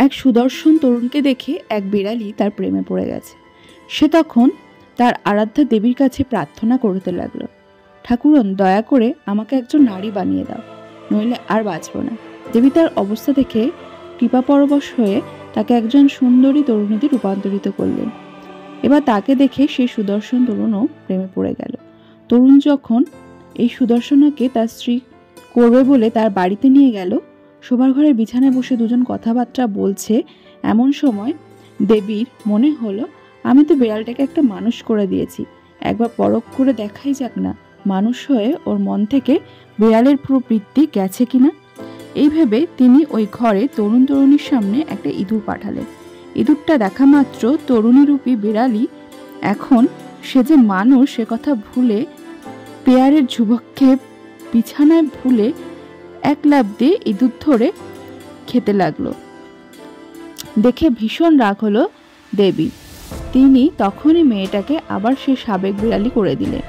এক সুদর্শন তরুণকে দেখে এক বিড়ালি তার প্রেমে পড়ে গেছে। সে তখন তার আরাধ্যা দেবীর কাছে প্রার্থনা করতে লাগলো, ঠাকুরন, দয়া করে আমাকে একজন নারী বানিয়ে দাও, নইলে আর বাঁচব না। দেবী তার অবস্থা দেখে কৃপাপরবশ হয়ে তাকে একজন সুন্দরী তরুণীতে রূপান্তরিত করলেন। এবার তাকে দেখে সে সুদর্শন তরুণও প্রেমে পড়ে গেল। তরুণ যখন এই সুদর্শনাকে তার স্ত্রী করবে বলে তার বাড়িতে নিয়ে গেল, শোবার ঘরের বিছানায় বসে দুজন কথাবার্তা বলছে। এমন সময় দেবীর মনে হলো, আমি তো বিড়ালটাকে একটা মানুষ করে দিয়েছি, একবার পরখ করে দেখাই যাক না মানুষ হয়ে ওর মন থেকে বিড়ালের প্রবৃত্তি গেছে কিনা। এই ভেবে তিনি ওই ঘরে তরুণ তরুণীর সামনে একটা ইঁদুর পাঠালেন। ইঁদুরটা দেখা মাত্র তরুণীরূপী বিড়ালি এখন সে যে মানুষ সে কথা ভুলে পেয়ারের যুবককে বিছানায় ভুলে এক লাফ দিয়ে ইঁদুর ধরে খেতে লাগলো। দেখে ভীষণ রাগ হলো দেবী। তিনি তখনই মেয়েটাকে আবার সে সাবেক বিড়ালি করে দিলেন।